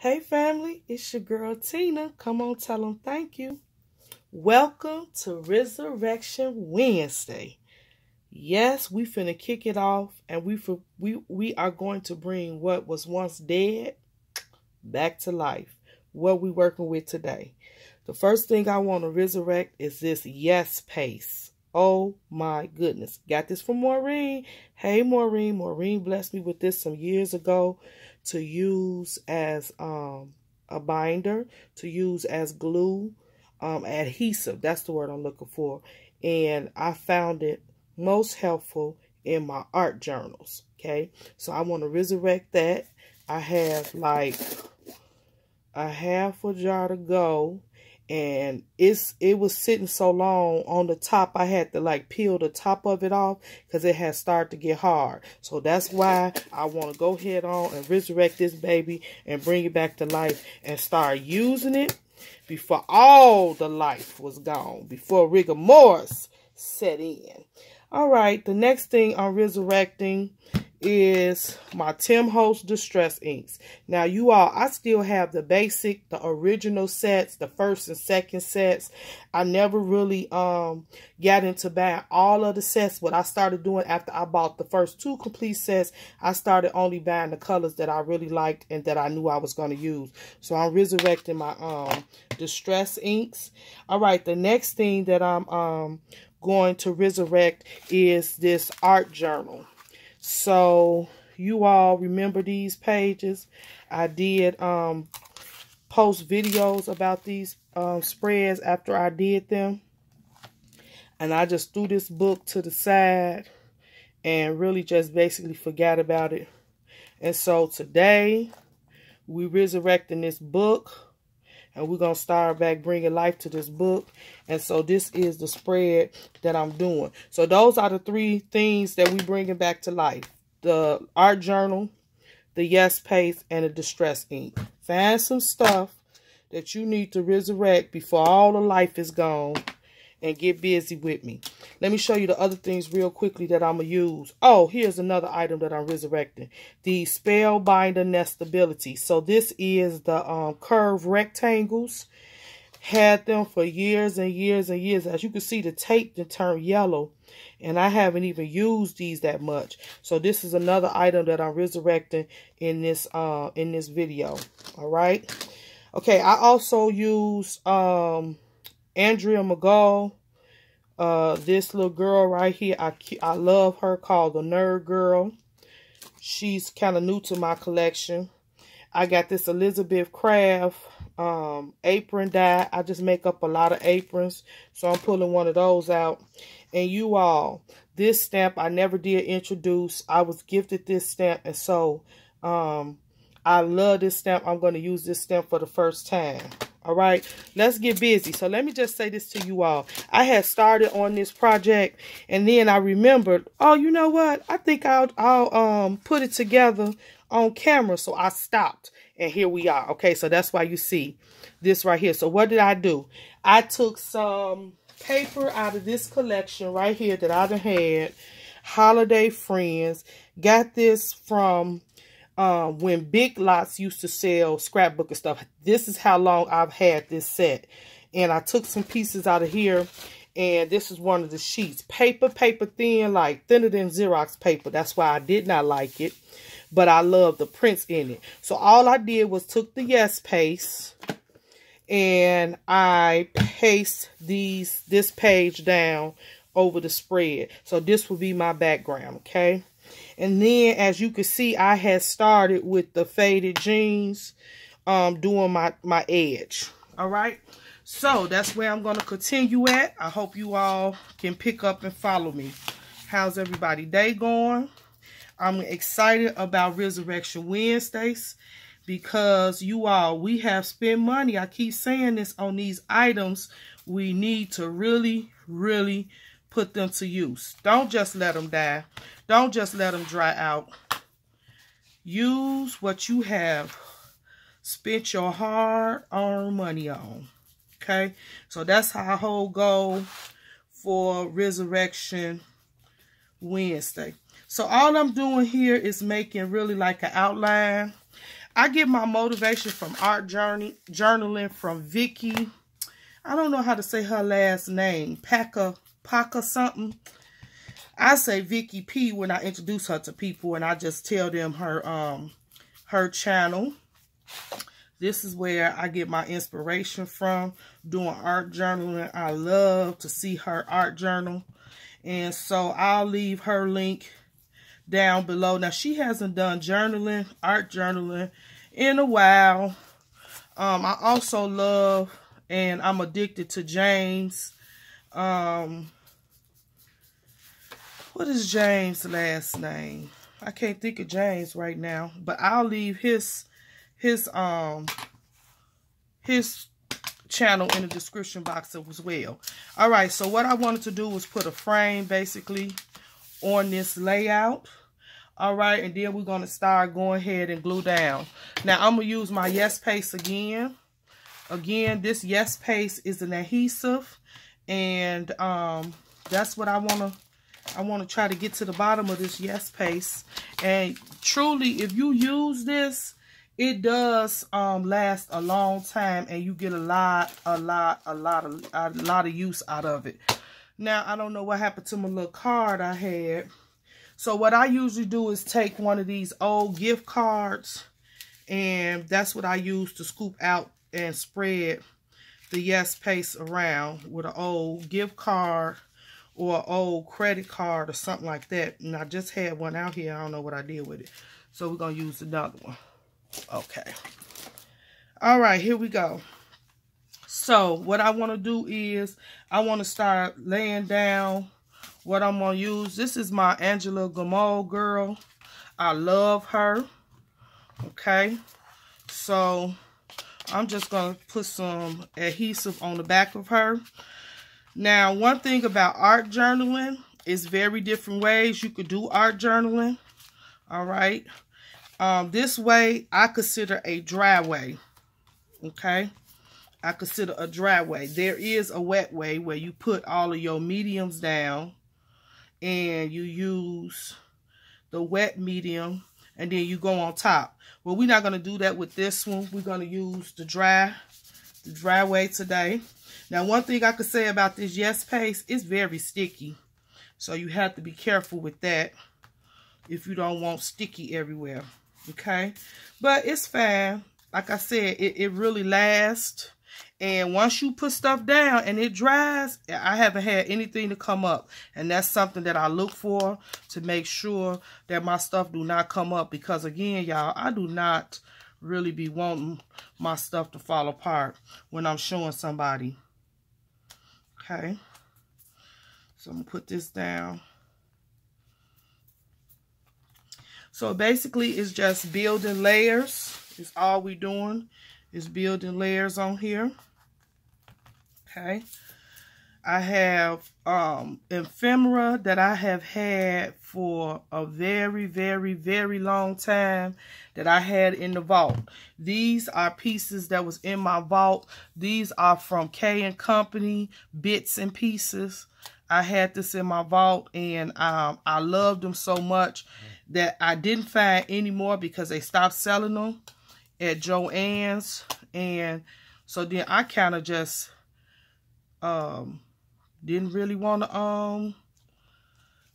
Hey family, it's your girl Tina. Come on, tell them thank you. Welcome to Resurrection Wednesday. Yes, we finna kick it off, and we are going to bring what was once dead back to life. What we working with today. The first thing I want to resurrect is this yes pace. Oh my goodness. Got this from Maureen. Hey Maureen. Maureen blessed me with this some years ago to use as a binder, to use as glue, adhesive. That's the word I'm looking for. And I found it most helpful in my art journals. Okay. So I want to resurrect that. I have like a half a jar to go, and it was sitting so long on the top I had to like peel the top of it off because it had started to get hard. So that's why I want to go ahead on and resurrect this baby and bring it back to life and start using it before all the life was gone, before rigor mortis set in. All right, the next thing I'm resurrecting is my Tim Holtz Distress Inks. Now, you all, I still have the basic, the original sets, the first and second sets. I never really got into buying all of the sets. What I started doing after I bought the first two complete sets, I started only buying the colors that I really liked and that I knew I was going to use. So I'm resurrecting my Distress Inks. All right, the next thing that I'm going to resurrect is this art journal. So you all remember these pages. I did post videos about these spreads after I did them, and I just threw this book to the side and really just basically forgot about it. And so today we resurrecting this book, and we're going to start back bringing life to this book. And so this is the spread that I'm doing. So those are the three things that we bringing back to life. The art journal, the yes paste, and the distress ink. Find some stuff that you need to resurrect before all the life is gone, and get busy with me. Let me show you the other things real quickly that I'm going to use. Oh, here's another item that I'm resurrecting. The Spellbinder Nestability. So this is the curved rectangles. Had them for years and years and years. As you can see, the tape did turn yellow, and I haven't even used these that much. So this is another item that I'm resurrecting in this video. All right. Okay, I also use Andrea McGall, this little girl right here. I love her, called the Nerd Girl. She's kind of new to my collection. I got this Elizabeth Craft apron dye. I just make up a lot of aprons, so I'm pulling one of those out. And you all, this stamp I never did introduce. I was gifted this stamp, and so I love this stamp. I'm going to use this stamp for the first time. All right, let's get busy. So let me just say this to you all. I had started on this project, and then I remembered, oh, you know what? I think I'll put it together on camera. So I stopped, and here we are. Okay, so that's why you see this right here. So what did I do? I took some paper out of this collection right here that I done had, Holiday Friends. Got this from when Big Lots used to sell scrapbook and stuff. This is how long I've had this set. And I took some pieces out of here, and this is one of the sheets. Paper thin, like thinner than Xerox paper. That's why I did not like it, but I love the prints in it. So all I did was took the yes paste, and I paste this page down over the spread. So this will be my background, okay? And then, as you can see, I had started with the faded jeans, doing my edge. All right. So that's where I'm going to continue at. I hope you all can pick up and follow me. How's everybody day going? I'm excited about Resurrection Wednesdays because you all, we have spent money. I keep saying this on these items. We need to really, really put them to use. Don't just let them die. Don't just let them dry out. Use what you have spent your hard-earned money on. Okay? So that's our whole goal for Resurrection Wednesday. So all I'm doing here is making really like an outline. I get my motivation from art journaling from Vicky. I don't know how to say her last name. Paca something. I say Vicky P when I introduce her to people, and I just tell them her channel. This is where I get my inspiration from, doing art journaling. I love to see her art journal. And so I'll leave her link down below. Now, she hasn't done journaling, art journaling in a while. I also love, and I'm addicted to James. What is James' last name? I can't think of James right now, but I'll leave his channel in the description box as well. All right, so what I wanted to do was put a frame basically on this layout. All right, and then we're going to start going ahead and glue down. Now, I'm going to use my Yes Paste again. Again, this Yes Paste is an adhesive, and that's what I want to try to get to the bottom of this Yes Paste. And truly, if you use this, it does last a long time, and you get a lot of use out of it. Now, I don't know what happened to my little card I had. So what I usually do is take one of these old gift cards, and that's what I use to scoop out and spread the Yes Paste around with an old gift card or an old credit card or something like that. And I just had one out here. I don't know what I did with it. So we're going to use another one. Okay. All right, here we go. So what I want to do is I want to start laying down what I'm going to use. This is my Angela Gamold girl. I love her. Okay. So I'm just going to put some adhesive on the back of her. Now, one thing about art journaling is very different ways you could do art journaling. All right. This way, I consider a dry way. Okay. I consider a dry way. There is a wet way where you put all of your mediums down and you use the wet medium and then you go on top. Well, we're not going to do that with this one. We're going to use the dry way today. Now, one thing I could say about this Yes Paste, it's very sticky. So you have to be careful with that if you don't want sticky everywhere. Okay. But it's fine. Like I said, it really lasts. And once you put stuff down and it dries, I haven't had anything to come up. And that's something that I look for to make sure that my stuff do not come up. Because again, y'all, I do not really be wanting my stuff to fall apart when I'm showing somebody. Okay. So I'm going to put this down. So basically, it's just building layers. It's all we're doing is building layers on here. Okay. I have ephemera that I have had for a very, very, very long time that I had in the vault. These are pieces that was in my vault. These are from K & Company, Bits and Pieces. I had this in my vault, and I loved them so much that I didn't find any more because they stopped selling them at Joann's. And so then I kind of just didn't really want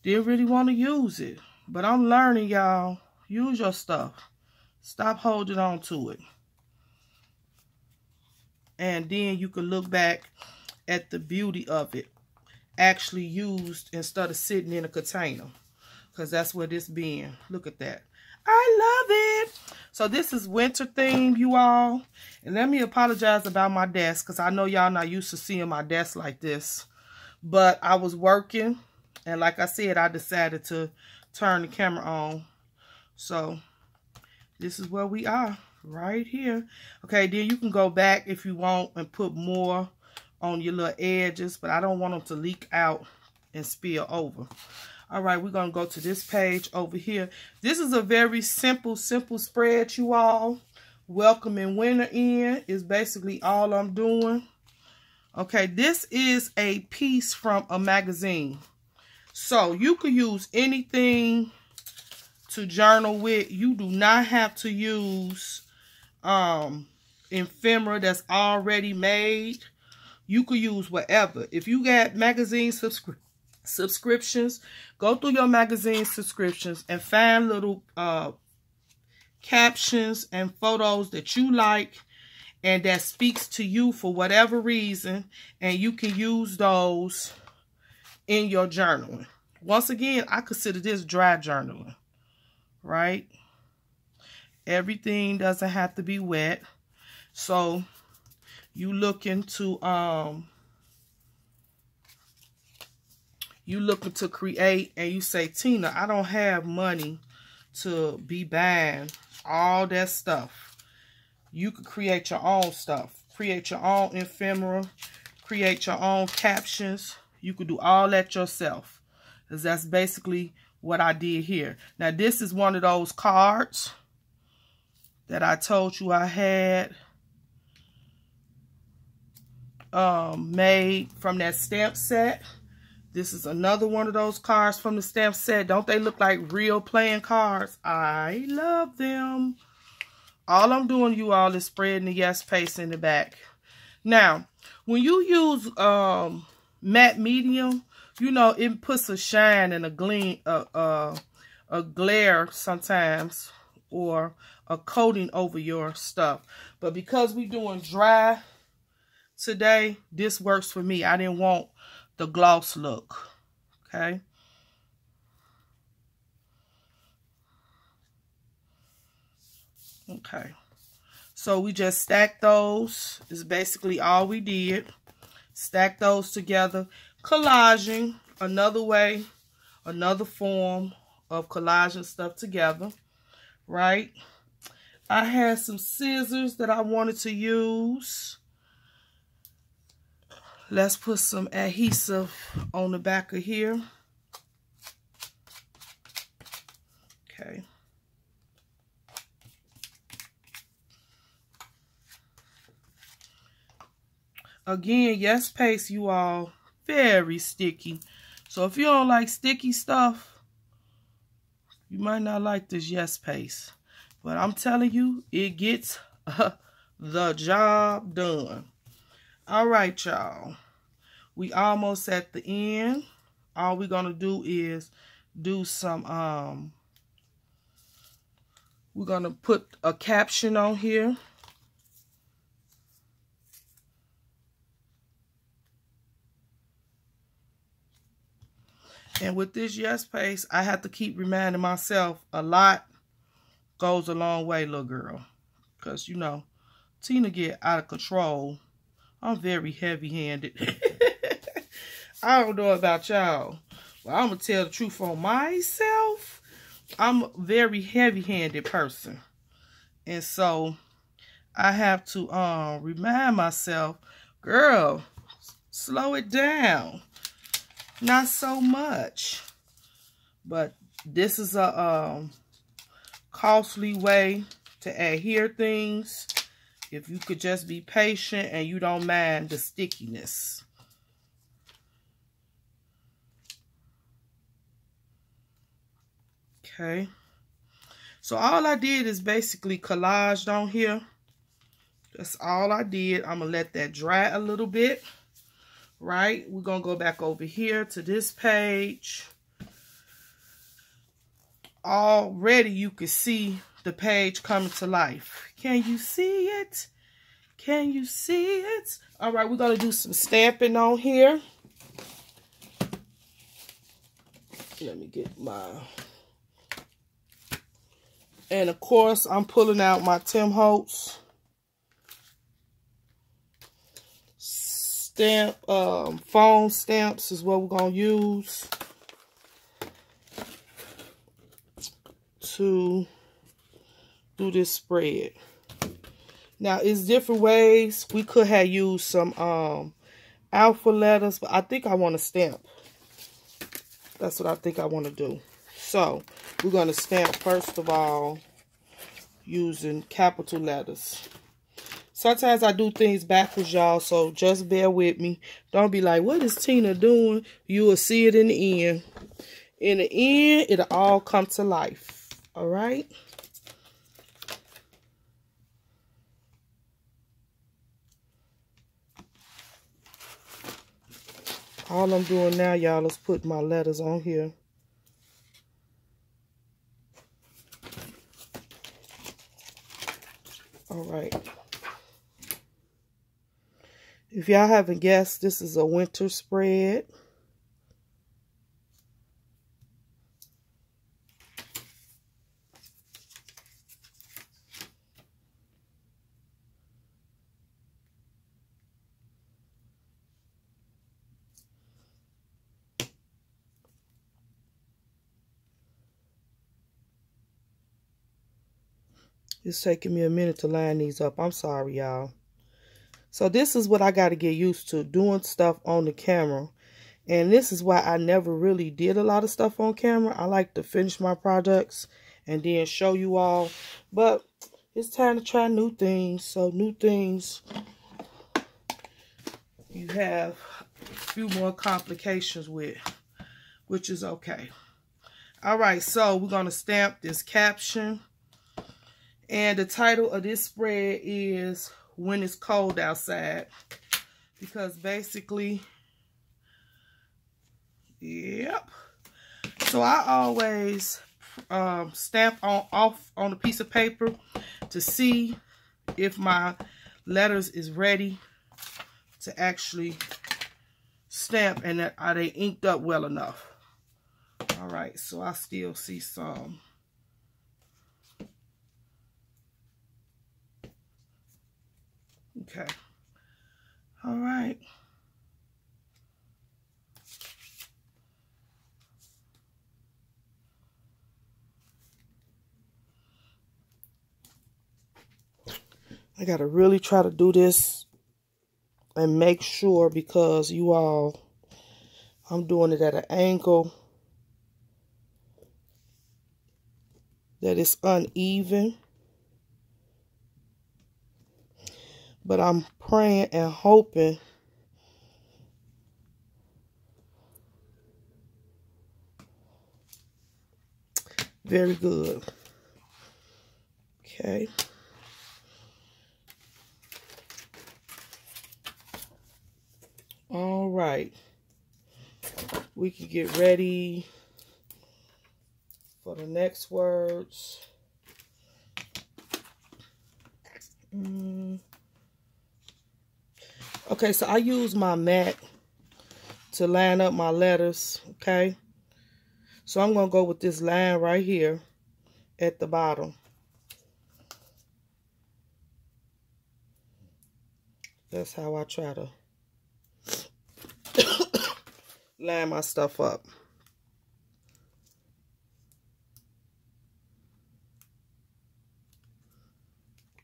to use it. But I'm learning, y'all. Use your stuff. Stop holding on to it. And then you can look back at the beauty of it actually used instead of sitting in a container. Because that's where this being. Look at that. I love it. So this is winter theme, you all. And let me apologize about my desk, because I know y'all not used to seeing my desk like this. But I was working, and like I said, I decided to turn the camera on. So this is where we are, right here. Okay, then you can go back if you want and put more on your little edges, but I don't want them to leak out and spill over. All right, we're going to go to this page over here. This is a very simple spread, you all. Welcoming winter in is basically all I'm doing. Okay, this is a piece from a magazine. So you could use anything to journal with, you do not have to use ephemera that's already made. You could use whatever. If you got magazine subscriptions, go through your magazine subscriptions and find little captions and photos that you like and that speaks to you for whatever reason, and you can use those in your journaling. Once again, I consider this dry journaling, right? Everything doesn't have to be wet. So you looking to create, and you say, Tina, I don't have money to be buying all that stuff. You could create your own stuff. Create your own ephemera. Create your own captions. You could do all that yourself. Because that's basically what I did here. Now, this is one of those cards that I told you I had made from that stamp set. This is another one of those cards from the stamp set. Don't they look like real playing cards? I love them. All I'm doing, you all, is spreading the yes paste in the back. Now, when you use matte medium, you know, it puts a shine and a gleam, a glare sometimes, or a coating over your stuff. But because we're doing dry today, this works for me. I didn't want the gloss look. Okay. Okay. So we just stacked those. Is basically all we did. Stack those together. Collaging, another way, another form of collaging stuff together, right? I had some scissors that I wanted to use. Let's put some adhesive on the back of here. Okay. Again, yes paste, you all, very sticky. So if you don't like sticky stuff, you might not like this yes paste. But I'm telling you, it gets the job done. All right, y'all. We almost at the end. All we're going to do is do some, we're going to put a caption on here. And with this yes paste, I have to keep reminding myself a lot goes a long way, little girl. Because, you know, Tina get out of control. I'm very heavy-handed. I don't know about y'all. Well, I'm going to tell the truth on myself. I'm a very heavy-handed person. And so, I have to remind myself, girl, slow it down. Not so much. But this is a costly way to adhere things. If you could just be patient and you don't mind the stickiness. Okay. So all I did is basically collaged on here. That's all I did. I'm going to let that dry a little bit. Right? We're going to go back over here to this page. Already you can see the page coming to life. Can you see it? Can you see it? All right, we're going to do some stamping on here. Let me get my... And of course, I'm pulling out my Tim Holtz stamp, foam stamps is what we're going to use to do this spread. Now, it's different ways. We could have used some alpha letters, but I think I want to stamp. That's what I think I want to do. So, we're going to stamp, first of all, using capital letters. Sometimes I do things backwards, y'all, so just bear with me. Don't be like, what is Tina doing? You will see it in the end. In the end, it'll all come to life. All right. All I'm doing now, y'all, is put my letters on here. All right. If y'all haven't guessed, this is a winter spread. It's taking me a minute to line these up. I'm sorry, y'all. So this is what I got to get used to, doing stuff on the camera. And this is why I never really did a lot of stuff on camera. I like to finish my projects and then show you all. But it's time to try new things. So new things, you have a few more complications with, which is okay. All right, so we're going to stamp this caption. And the title of this spread is When It's Cold Outside. Because basically, yep. So I always stamp off on a piece of paper to see if my letters is ready to actually stamp and that are they inked up well enough. All right, so I still see some. Okay. All right. I gotta really try to do this and make sure, because you all, I'm doing it at an angle that is uneven. But I'm praying and hoping very good. Okay. All right. We can get ready for the next words. Okay, so I use my mat to line up my letters, okay? So I'm going to go with this line right here at the bottom. That's how I try to line my stuff up.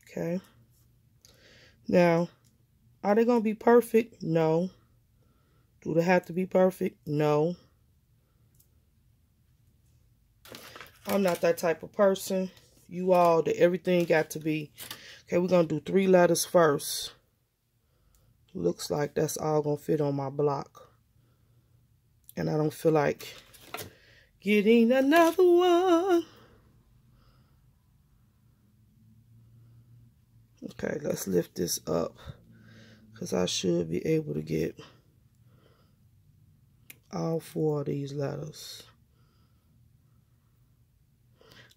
Okay. Now, are they going to be perfect? No. Do they have to be perfect? No. I'm not that type of person. You all, that everything got to be. Okay, we're going to do 3 letters first. Looks like that's all going to fit on my block. And I don't feel like getting another one. Okay, let's lift this up, because I should be able to get all 4 of these letters.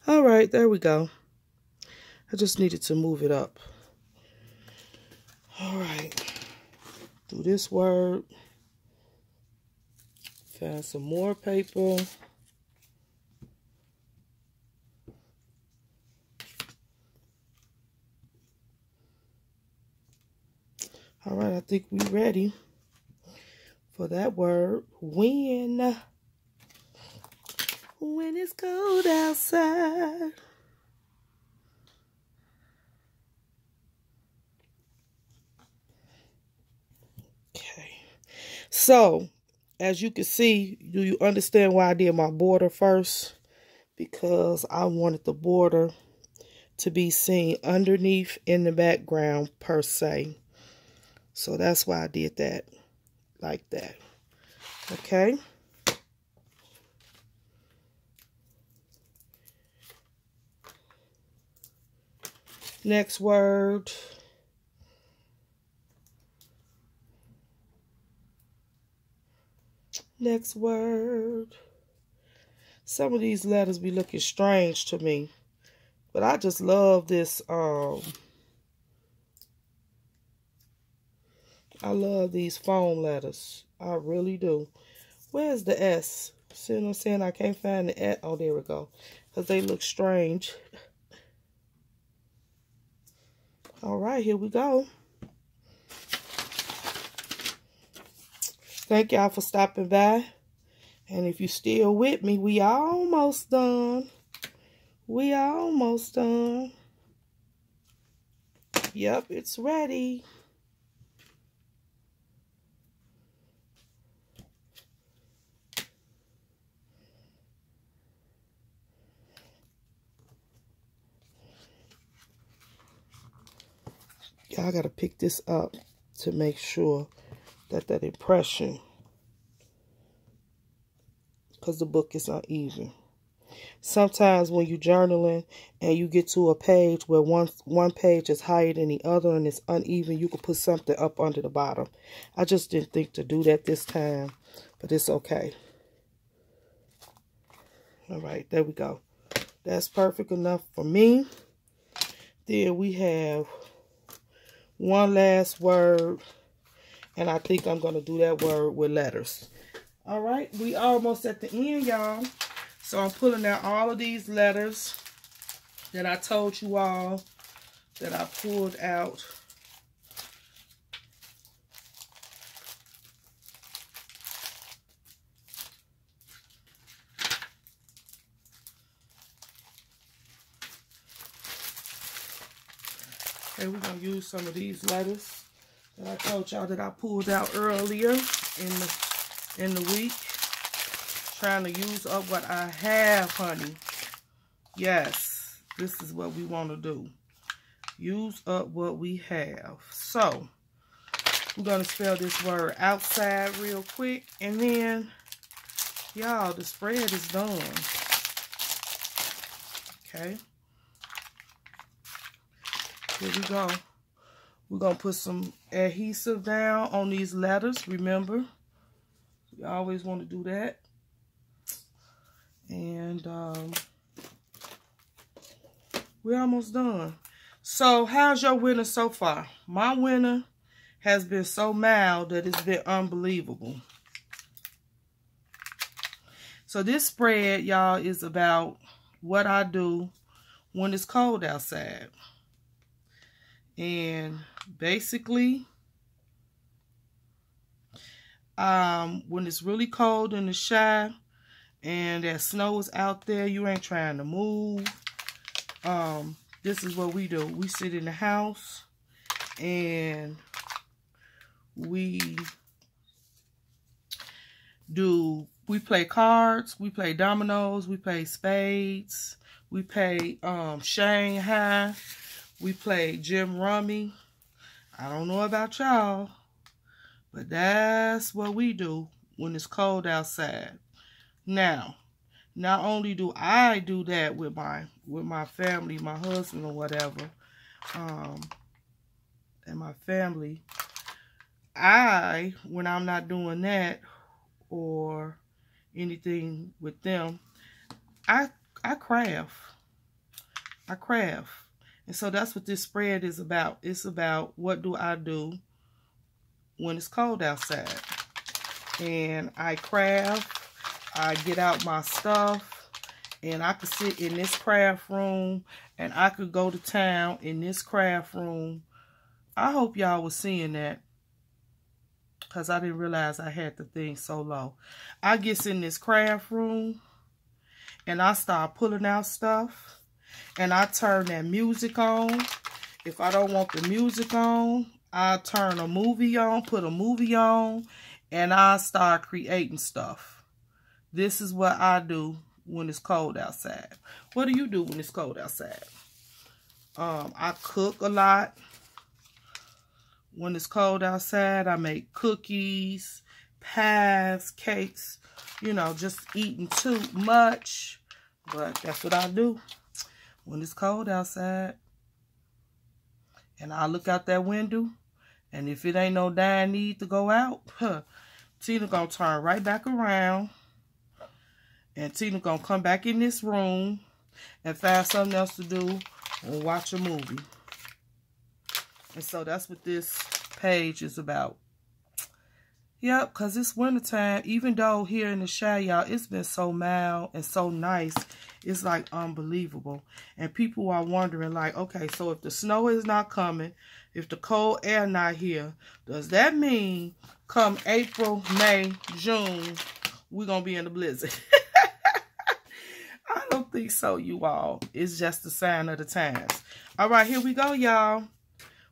All right, there we go. I just needed to move it up. All right. Do this word. Find some more paper. All right, I think we're ready for that word. When it's cold outside. Okay. So, as you can see, do you understand why I did my border first? Because I wanted the border to be seen underneath in the background per se. So that's why I did that like that. Okay. Next word. Next word. Some of these letters be looking strange to me. But I just love this. I love these foam letters. I really do. Where's the S? See what I'm saying? I can't find the S. Oh, there we go. Because they look strange. All right, here we go. Thank y'all for stopping by. And if you're still with me, we almost done. We almost done. Yep, it's ready. Y'all gotta pick this up to make sure that impression, because the book is uneven. Sometimes when you're journaling and you get to a page where one page is higher than the other and it's uneven, you can put something up under the bottom. I just didn't think to do that this time, but it's okay. All right, there we go. That's perfect enough for me. Then we have one last word, and I think I'm going to do that word with letters. All right, we almost at the end, y'all. So I'm pulling out all of these letters that I told you all that I pulled out. Okay, we're going to use some of these letters that I told y'all that I pulled out earlier in the week. Trying to use up what I have, honey. Yes, this is what we want to do. Use up what we have. So, we're going to spell this word outside real quick. And then, y'all, the spread is done. Okay. Here we go. We're going to put some adhesive down on these letters. Remember, we always want to do that. And we're almost done. So how's your winter so far? My winter has been so mild that it's been unbelievable. So this spread, y'all, is about what I do when it's cold outside. And basically, when it's really cold in the shy, and that snow is out there, you ain't trying to move. This is what we do. We sit in the house and we play cards, we play dominoes, we play spades, we play Shanghai, we play Jim Rummy. I don't know about y'all, but that's what we do when it's cold outside. Now, not only do I do that with my family, my husband or whatever, and my family, when I'm not doing that or anything with them, I craft. I craft. And so that's what this spread is about. It's about what do I do when it's cold outside. And I craft. I get out my stuff, and I could sit in this craft room, and I could go to town in this craft room. I hope y'all was seeing that, because I didn't realize I had the thing so low. I get in this craft room, and I start pulling out stuff, and I turn that music on. If I don't want the music on, I turn a movie on, put a movie on, and I start creating stuff. This is what I do when it's cold outside. What do you do when it's cold outside? I cook a lot. When it's cold outside, I make cookies, pies, cakes. You know, just eating too much. But that's what I do when it's cold outside. and I look out that window, and if it ain't no dying need to go out, Tina gonna turn right back around, and Tina gonna come back in this room and find something else to do or watch a movie. And so that's what this page is about. Yep, because it's wintertime. Even though here in the Chi, y'all, it's been so mild and so nice. It's like unbelievable. And people are wondering, like, okay, so if the snow is not coming, if the cold air not here, does that mean come April, May, June, we're going to be in the blizzard? I don't think so, you all. It's just a sign of the times. All right, here we go, y'all.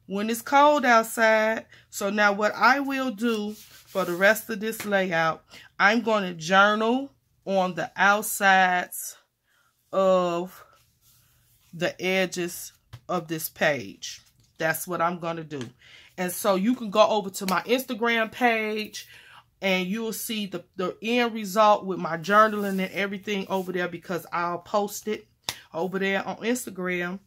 When it's cold outside, so now what I will do for the rest of this layout, I'm going to journal on the outsides of the edges of this page. That's what I'm going to do. And so you can go over to my Instagram page and you'll see the end result with my journaling and everything over there, because I'll post it over there on Instagram.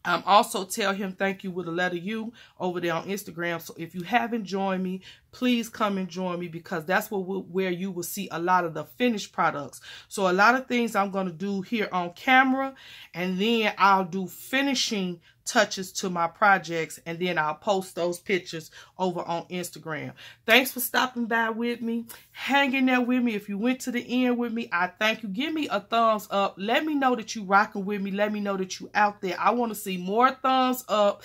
Also tell him thank you with a letter U over there on Instagram. So if you haven't joined me, please come and join me, because that's where you will see a lot of the finished products. So a lot of things I'm going to do here on camera, and then I'll do finishing touches to my projects, and then I'll post those pictures over on Instagram. Thanks for stopping by with me, hanging there with me. If you went to the end with me, I thank you. Give me a thumbs up. Let me know that you rocking with me. Let me know that you out there. I want to see more thumbs up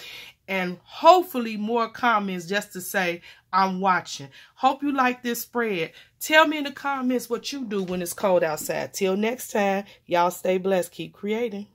and hopefully more comments just to say I'm watching. Hope you like this spread. Tell me in the comments what you do when it's cold outside. Till next time, y'all stay blessed. Keep creating.